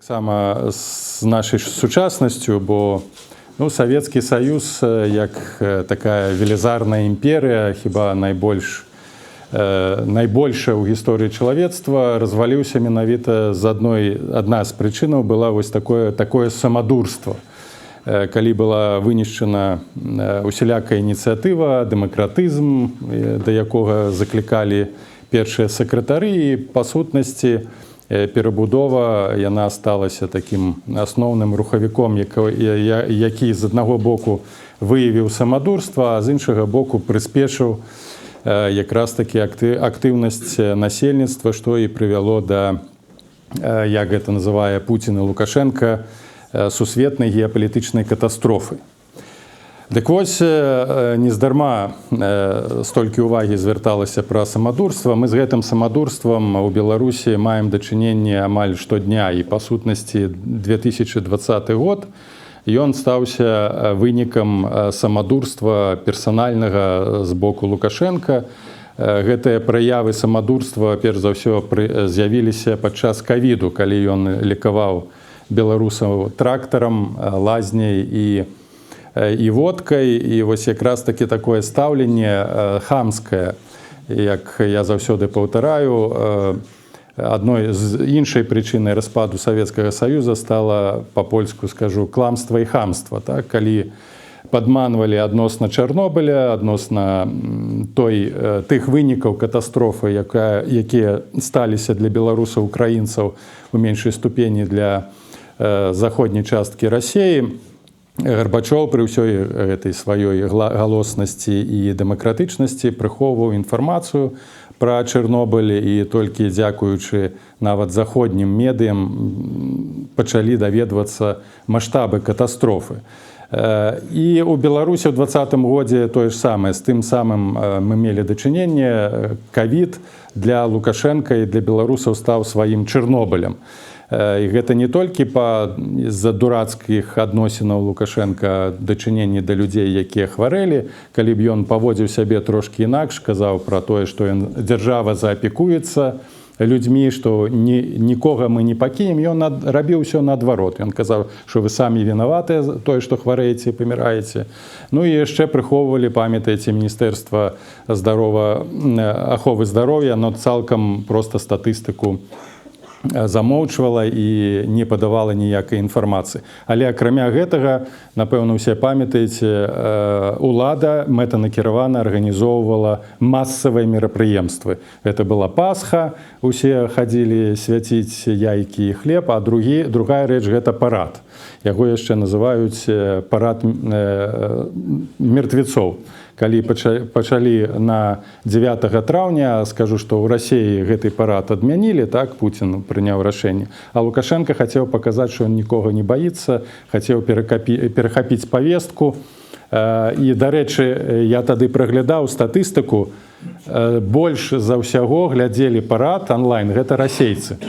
Таксама з нашай сучаснасцю, бо Савецкі Саюз, як такая велізарная імперія, хіба найбольшая ў гісторыі чалавецтва, разваліўся менавіта адна з прычынаў была вось такое самадурство. Калі была вынішчана усялякая ініцыятыва, дэмакратызм, да якога заклікалі першыя сакратары, і па сутнасці перабудова яна сталася такім асноўным рухавіком, які з аднаго боку выявіў самадурства, а з іншага боку прыспешыў якраз такі актыўнасць насельніцтва, што і прывяло да, як гэта называе Пуцін і Лукашенка, сусветнай геапалітычнай катастрофы. Дык вось, нездарма столькі ўвагі звярталася пра самадурства. Мы з гэтым самадурствам у Беларусі маем дачыненне амаль штодня, і па сутнасці 2020 год ён стаўся вынікам самадурства персанальнага з боку Лукашенка. Гэтыя праявы самадурства перш за ўсё з'явіліся падчас ковіду, калі ён лекаваў беларусаў трактарам, лазняй і водкай. І вось якраз такі такое стаўленне хамскае, як я заўсёды паўтараю, адной з іншай прычынай распаду Савецкага Саюза стала, па-польску скажу, кламства і хамства. Калі падманвалі адносна Чарнобыля, адносна тых вынікаў катастрофы, якія сталіся для беларусаў, украінцаў у меншай ступені для заходняй часткі Расіі, Гарбачоў пры ўсёй гэтай сваёй галоснасці і дэмакратычнасці прыхоўваў інфармацыю пра Чарнобыль, і толькі дзякуючы нават заходнім медыям пачалі даведвацца маштабы катастрофы. І ў Беларусі ў 2020 годзе тое ж самае. З тым самым мы мелі дачыненне. Ковід для Лукашенка і для беларусаў стаў сваім Чарнобылем. І гэта не толькі з-за дурацкіх адносінаў Лукашенка дачыненні да людзей, якія хварэлі. Калі б ён паводзіў сябе трошкі інакш, казаў пра тое, што дзяржава заапекуецца людзьмі, што нікога мы не пакінем, ён рабіў усё наадварот. Ён казаў, што вы самі вінаватыя тое, што хварэеце і паміраеце. Ну і яшчэ прыхоўвалі, памятаеце, Міністэрства аховы здароўя, но цалкам проста статыстыку замоўчвала і не падавала ніякай інфармацыі. Але акрамя гэтага, напэўна, усе памятаеце, улада мэтанакіравана арганізоўвала масавыя мерапрыемствы. Гэта была Пасха, усе хадзілі свяціць яйкі і хлеб, а другая рэч – гэта парад. Яго яшчэ называюць парад мертвецоў. Калі пачалі на 9 траўня, скажу, што ў Расіі гэты парад адмянілі, так, Пуцін прыняў рашэнне. А Лукашенко хацеў паказаць, што ён нікога не баіцца, хацеў перахапіць павестку. І, дарэчы, я тады праглядаў статыстыку, больш за ўсяго глядзелі парад онлайн, гэта расейцы.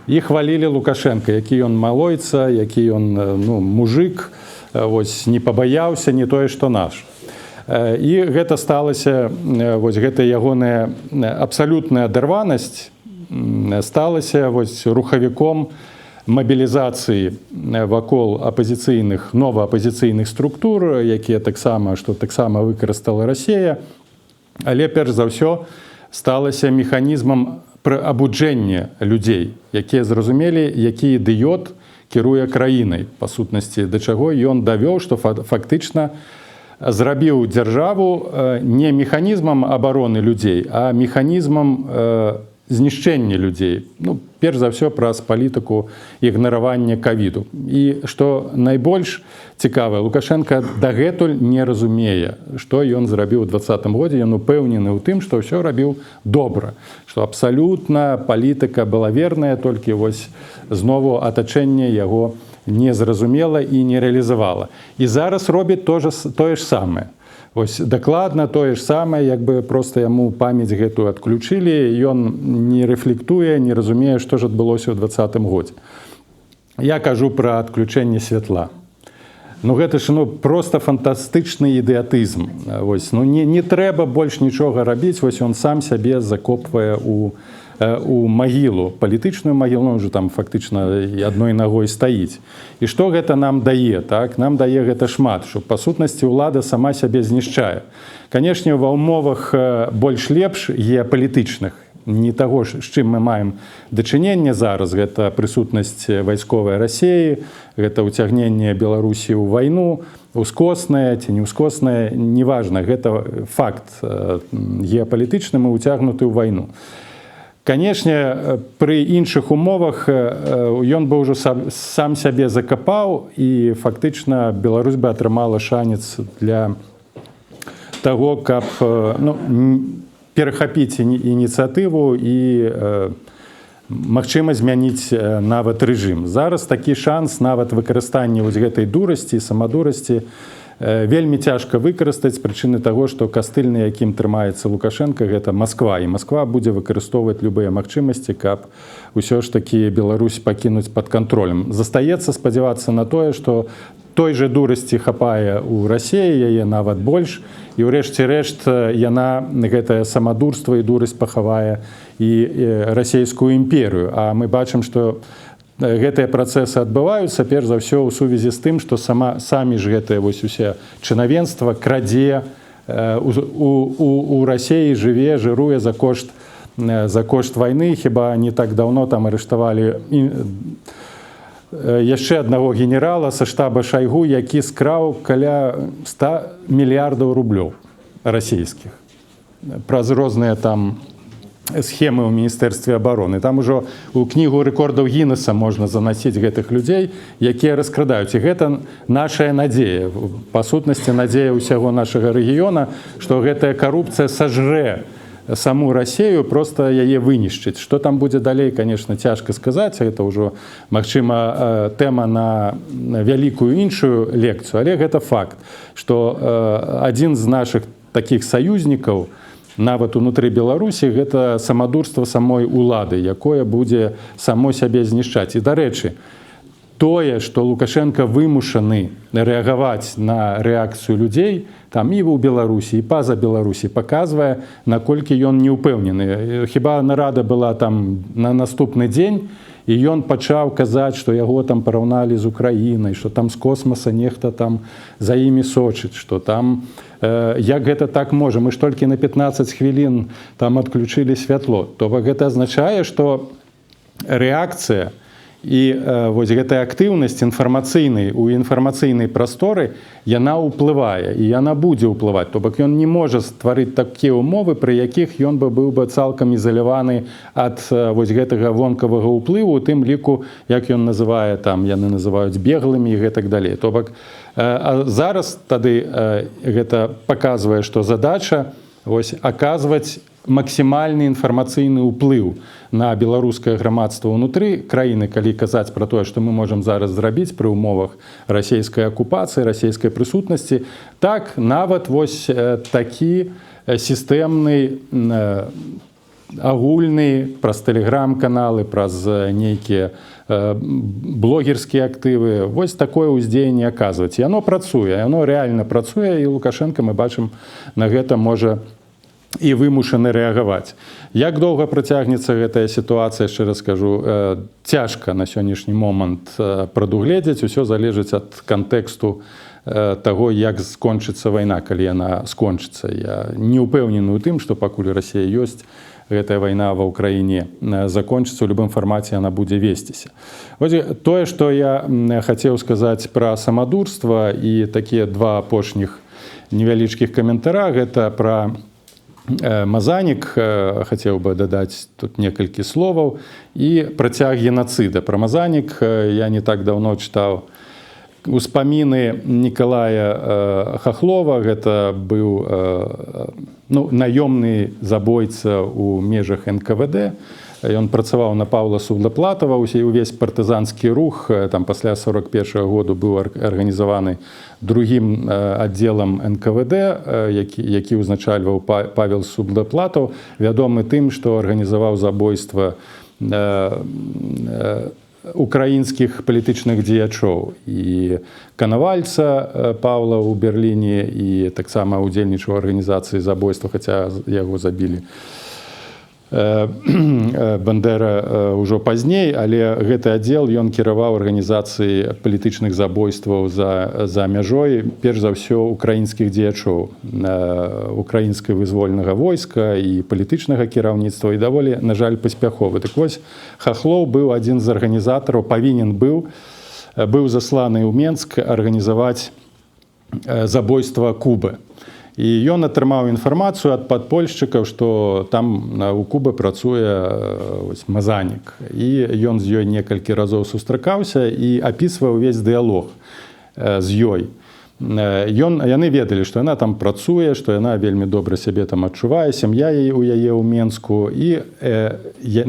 І хвалілі Лукашенка, які ён малойца, які ён мужик, не пабаяўся, не тое, што наш. І гэта сталася, гэта ягоная абсалютная адарванасць сталася рухавіком мабілізацыі вакол новаапазіцыйных структур, якія таксама выкарыстала Расія, але перш за ўсё сталася механізмам абуджэння людзей, якія зразумелі, які ідыёт кіруе краінай. Па сутнасці, да чаго ён давёў, што фактычна зрабіў дзяржаву не механізмам абароны людзей, а механізмам знішчэння людзей. Перш за ўсё праз палітыку ігнаравання ковіду. І што найбольш цікавае, Лукашенка дагэтуль не разумее, што ён зрабіў у 2020 годзе. Ён упэўнены ў тым, што ўсё рабіў добра, што абсалютна палітыка была верная, толькі знову атачэнне яго не зразумела і не рэалізавала. І зараз робіць тое ж самае. Дакладна тое ж самае, як бы проста яму памяць гэтую адключылі, ён не рэфлектуе, не разумее, што ж адбылося ў 2020 годзе. Я кажу пра адключэнне святла. Гэта ж проста фантастычны ідыятызм. Не трэба больш нічога рабіць, ён сам сябе закопвае у у магілу, палітычную магілу, уже там фактычна адной ногой стаіць. І што гэта нам дае? Так? Нам дае гэта шмат, што па сутнасці ўлада сама сябе знішчае. Канешне, ва ўмовах больш-лепш геапалітычных, не таго, з чым мы маем дачыненне зараз, гэта прысутнасць вайсковай Расіі, гэта ўцягненне Беларусі ў вайну, ускоснае ці не ўскоснае, неважна, гэта факт геапалітычны, мы ўцягнуты ў вайну. Канешне, пры іншых умовах ён бы ўжо сам сябе закапаў, і фактычна Беларусь бы атрымала шанец для таго, каб перахапіць ініцыятыву і магчыма змяніць нават рэжым. Зараз такі шанс нават выкарыстання вось гэтай дурасці, самадурасці вельмі цяжка выкарыстаць з прычыны таго, што кастыль, на якім трымаецца Лукашенко, гэта Масква. І Масква будзе выкарыстоўваць любыя магчымасці, каб усё ж такі Беларусь пакінуць пад кантролем. Застаецца спадзявацца на тое, што той же дурасці хапае ў Расіі, яе нават больш, і ўрэшце рэшт яна гэтае самадурства і дурасць пахавае і расійскую імперыю. А мы бачым, што гэтыя працэсы адбываюцца перш за ўсё ў сувязі з тым, што самі ж гэтыя вось усе чынавенства крадзе у Расіі, жыве, жыруе за кошт вайны. Хіба не так даўно там арыштавалі яшчэ аднаго генерала са штаба Шайгу, які скраў каля 100 мільярдаў рублёў расійскіх праз розныя там схемы ў Міністэрстве абароны. Там ужо у кнігу рэкордаў Гіннеса можна занасіць гэтых людзей, якія раскрадаюць. І гэта нашая надзея, па сутнасці надзея ўсяго нашага рэгіёна, што гэтая карупцыя сажрэ саму Расію, просто яе вынішчыць. Што там будзе далей, конечно, цяжка сказаць. Гэта ўжо, магчыма, тэма на вялікую іншую лекцыю, але гэта факт, што адзін з нашых такіх саюзнікаў, нават унутры Беларусі, гэта самадурства самой улады, якое будзе само сябе знішчаць. І, дарэчы, тое, што Лукашенко вымушаны рэагаваць на рэакцыю людзей, там і ў Беларусі, і па-за Беларусі, паказвае, наколькі ён не ўпэўнены. Хіба нарада была там на наступны дзень, і ён пачаў казаць, што яго там параўналі з Украінай, што там з космаса нехта там за імі сочыць, што там як гэта так можа, мы ж толькі на 15 хвілін там адключылі святло. То гэта азначае, што рэакцыя і вось гэтая актыўнасць інфармацыйнай у інфармацыйнай прасторы, яна ўплывае, і яна будзе ўплываць. То бок ён не можа стварыць такія ўмовы, пры якіх ён бы быў бы цалкам ізаляваны ад вось гэтага вонкавага ўплыву, у тым ліку, як ён называе, там яны называюць беглымі і гэтак далей. То бок зараз тады гэта паказвае, што задача вось аказваць максімальны інфармацыйны ўплыў на беларускае грамадства ўнутры краіны, калі казаць пра тое, што мы можам зараз зрабіць пры ўмовах расійскай акупацыі, расійскай прысутнасці, так нават вось такі сістэмны, агульны праз тэлеграм-каналы, праз нейкія блогерскія актывы, вось такое ўздзеянне аказваць. Яно працуе, яно рэальна працуе, і Лукашенко, мы бачым, на гэта можа і вымушаны рэагаваць. Як доўга працягнецца гэтая сітуацыя, яшчэ раз скажу, цяжка на сённяшні момант прадугледзець, усё залежыць ад кантэксту таго, як скончыцца вайна, калі яна скончыцца. Я не ўпэўнены ў тым, што пакуль Расія ёсць, гэтая вайна ва ўкраіне закончыцца, у любым фармаце яна будзе весціся. Тое, што я хацеў сказаць пра самадурства, і такія два апошніх невялічкіх каментара, гэта пра Мазанік, хацеў бы дадаць тут некалькі словаў, і працяг генацыда. Пра Мазанік я не так даўно чытаў успаміны Нікалая Хахлова. Гэта быў наёмны забойца ў межах НКВД. Ён працаваў на Паўла Сублаплатава, увесь партызанскі рух, там пасля 41-го году быў арганізаваны другім аддзелам НКВД, які ўзначальваў Павел Сублаплатаў, вядомы тым, што арганізаваў забойства украінскіх палітычных дзеячоў. І Канавальца Паўла ў Берліне, і таксама ўдзельнічаў у арганізацыі забойства, хаця яго забілі. Бандера ўжо пазней, але гэты аддзел ён кіраваў арганізацыяй палітычных забойстваў за мяжой, перш за ўсё украінскіх дзеячоў украінскай вызвольнага войска і палітычнага кіраўніцтва, і даволі, на жаль, паспяховы. Так вось, Хахлоў быў адзін з арганізатараў, павінен быў засланы ў Менск арганізаваць забойства Кубы. І ён атрымаў інфармацыю ад падпольшчыкаў, што там у Кубы працуе Мазанік. І ён з ёй некалькі разоў сустракаўся і апісваў увесь дыялог з ёй. Яны ведалі, што яна там працуе, што яна вельмі добра сябе там адчувае, сям'я у яе ў Менску. І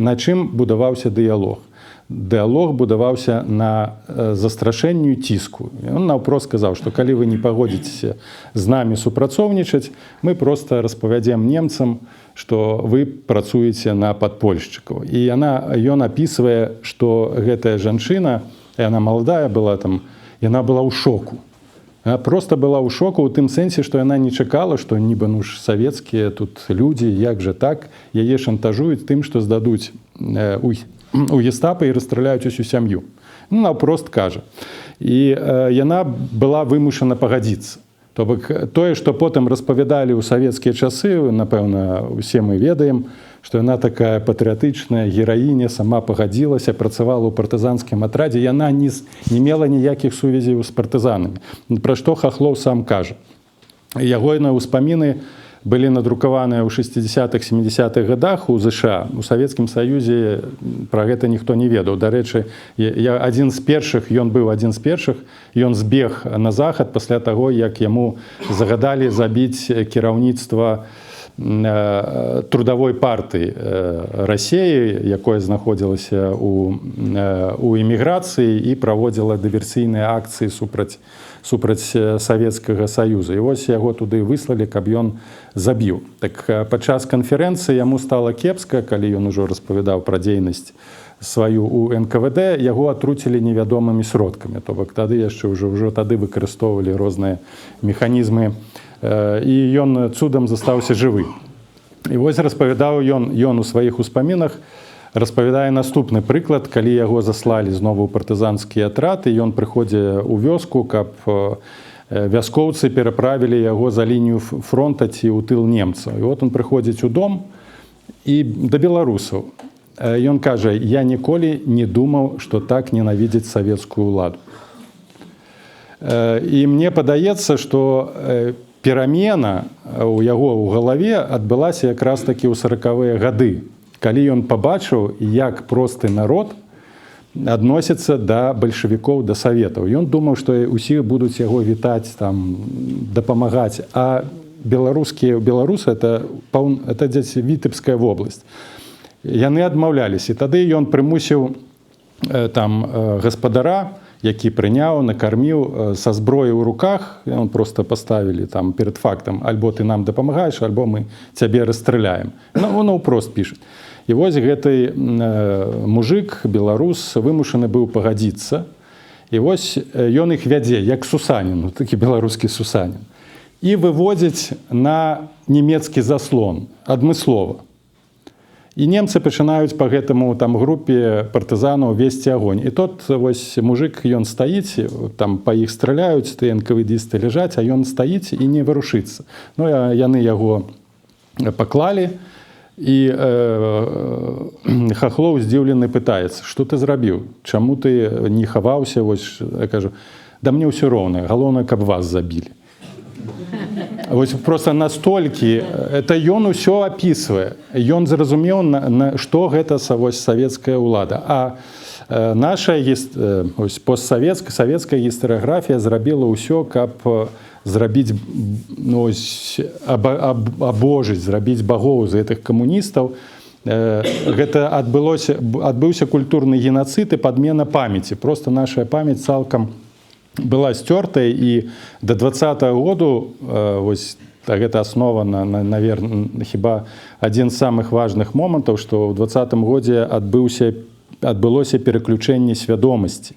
на чым будаваўся дыялог? Дыялог будаваўся на застрашэнню ціску. Ён наўпрост сказаў, што калі вы не пагодзіцеся з намі супрацоўнічаць, мы проста распавядзем немцам, што вы працуеце на падпольшчыкаў. І ён апісвае, што гэтая жанчына, яна маладая была там, яна была ў шоку. Яна проста была ў шоку ў тым сэнсе, што яна не чакала, што нібы савецкія тут людзі, як жа так, яе шантажуюць тым, што здадуць у гестапа і расстраляюць усю сям'ю. Наўпрост кажа. І яна была вымушана пагадзіцца. То бок тое, што потым распавядалі ў савецкія часы, напэўна, усе мы ведаем, што яна такая патрыятычная гераіня, сама пагадзілася, працавала ў партызанскім атрадзе, яна не мела ніякіх сувязяў з партызанамі. Пра што Хахлоў сам кажа. Ягоныя ўспаміны былі надрукаваныя ў 60-х, 70-х годах у ЗША. У Савецкім Саюзе пра гэта ніхто не ведаў. Дарэчы, ён быў адзін з першых, ён збег на захад пасля таго, як яму загадалі забіць кіраўніцтва трудовой партыі Расіі, якое знаходзілася у эміграцыі і праводзіла дыверсійныя акцыі супраць Савецкага Саюза. І вось яго туды выслалі, каб ён забіў. Так падчас канферэнцыі яму стала кепска, калі ён ужо распавядаў пра дзейнасць сваю у НКВД, яго атруцілі невядомымі сродкамі. То бок тады яшчэ ўжо тады выкарыстоўвалі розныя механізмы, і ён цудам застаўся жывы. І вось распавядаў ён у сваіх успамінах, распавядае наступны прыклад, калі яго заслалі знову ў партызанскі атрад, і ён прыходзіць у вёску, каб вяскоўцы пераправілі яго за лінію фронта ці ў тыл немцаў. І вот он прыходзіць у дом і да беларусаў. Ён кажа: «Я ніколі не думаў, што так ненавідзець савецкую ўладу». І мне падаецца, што перамена у яго ў галаве адбылася якраз такі ў 40-е гады, калі ён пабачыў, як просты народ адносіцца да бальшавікоў, да саветаў. Ён думаў, што ўсе будуць яго вітаць, дапамагаць. А беларусы это Вітэбская вобласць. Яны адмаўляліся. І тады ён прымусіў гаспадара, які прыняў, накарміў, са зброяй у руках, он просто паставілі перад фактам: альбо ты нам дапамагаеш, альбо мы цябе расстраляем. Он наўпрост піша. І вось гэты мужик, беларус, вымушаны быў пагадзіцца. І вось ён іх вядзе, як Сусанін, такі беларускі Сусанін. І выводзіць на нямецкі заслон адмыслова. І немцы пачынаюць па гэтаму групе партызанаў весці агонь. І тот вось мужик, ён стаіць, па іх страляюць, ты НКВДісты ляжаць, а ён стаіць і не варушыцца. Яны яго паклалі, і Хахлоў здзіўлены пытаецца: «Што ты зрабіў? Чаму ты не хаваўся?» Я кажу: «Да мне ўсё роўна, галоўнае, каб вас забілі». Вось просто настолькі это ён усё апісвае. Ён зразумеў, што гэта савецкая ўлада. А наша постсавецкая гістарыяграфія зрабіла ўсё, каб зрабіць, абожыць, зрабіць багоў з гэтых камуністаў. Гэта адбыўся культурны генацыд і падмена памяці. Просто наша памяць цалкам была сцёртая, і да 20-го году гэта аснова, наверное, хіба адзін з самых важных момантаў, што ў 20-м годзе адбылося пераключэнне свядомасці.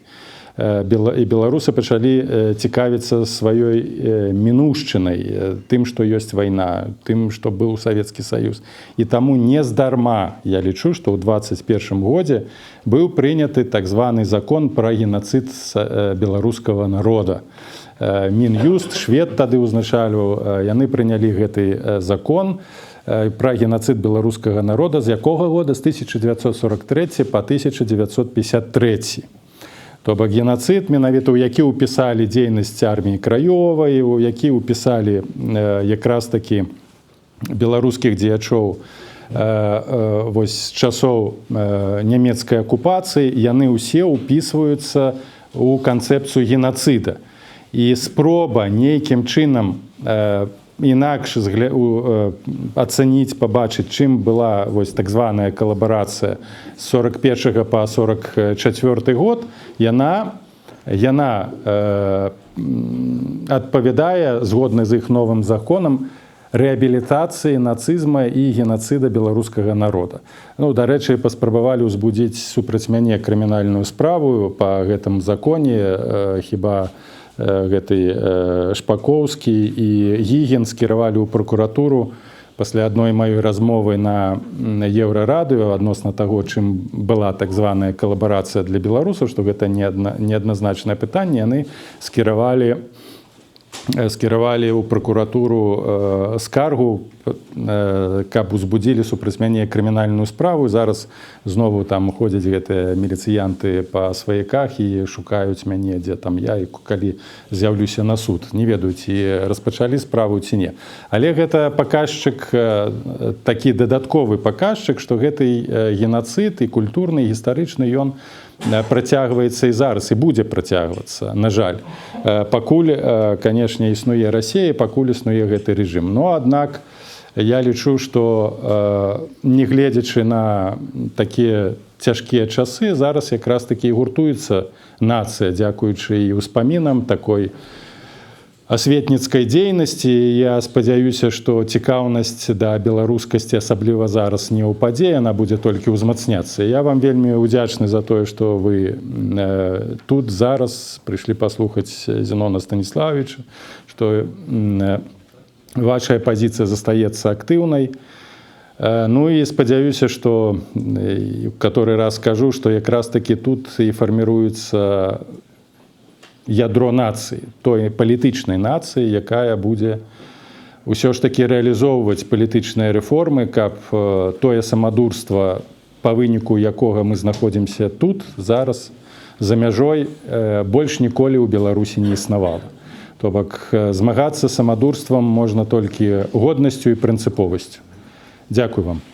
і беларусы пачалі цікавіцца сваёй мінушчынай, тым, што ёсць вайна, тым, што быў Савецкі Саюз. І таму нездарма я лічу, што ў 21 годзе быў прыняты так званы закон пра генацыд беларускага народа. Мін'юст, швед тады ўзначальваў, яны прынялі гэты закон пра генацыд беларускага народа, з якога года? З 1943 па 1953. То бок генацыд, менавіта ў які ўпісалі дзейнасць арміі краёвай, у які ўпісалі якраз такі беларускіх дзеячоў вось з часоў нямецкай акупацыі, яны ўсе ўпісваюцца ў канцэпцыю генацыда. І спроба нейкім чынам інакш ацаніць, пабачыць, чым была вось так званая калабарацыя з 41 па 44 год, яна адпавядае, згодна з іх новым законам, рэабілітацыі нацызма і генацыда беларускага народа. Ну, дарэчы, паспрабавалі ўзбудзіць супраць мяне крымінальную справу па гэтым законе, хіба гэты Шпакоўскі і Гігін скіравалі ў пракуратуру пасля адной маёй размовы на Еўрарадыё адносна таго, чым была так званая калабарацыя для беларусаў, што гэта неадназначнае пытанне, яны скіравалі ў пракуратуру скаргу, каб узбудзілі супраць мяне крымінальную справу. Зараз знову там ходзяць гэтыя міліцыянты па сваяках і шукаюць мяне, дзе там я і калі з'яўлюся на суд. Не ведаю, ці распачалі справу, ці не. Але гэта паказчык, такі дадатковы паказчык, што гэты генацыд і культурны, і гістарычны, ён працягваецца і зараз, і будзе працягвацца, на жаль. Пакуль, канешне, існуе Расія, пакуль існуе гэты рэжым. Но, аднак, я лічу, што, нягледзячы на такія цяжкія часы, зараз якраз такі гуртуецца нацыя, дзякуючы і ўспамінам такой асветніцкай дзейнасці. Я спадзяюся, што цікаўнасць да беларускасці, асабліва зараз, не ўпадзе, яна будзе толькі ўзмацняцца. Я вам вельмі ўдзячны за тое, што вы тут зараз прыйшлі паслухаць Зенона Станіславовича, што ваша пазіцыя застаецца актыўнай. Ну і спадзяюся, што ў каторы раз кажу, што якраз такі тут і фарміруецца ядро нацыі, той палітычнай нацыі, якая будзе ўсё ж такі рэалізоўваць палітычныя рэформы, каб тое самадурства, па выніку якога мы знаходзімся тут, зараз, за мяжой, больш ніколі ў Беларусі не існавала. То бок змагацца самадурствам можна толькі годнасцю і прынцыповасцю. Дзякуй вам.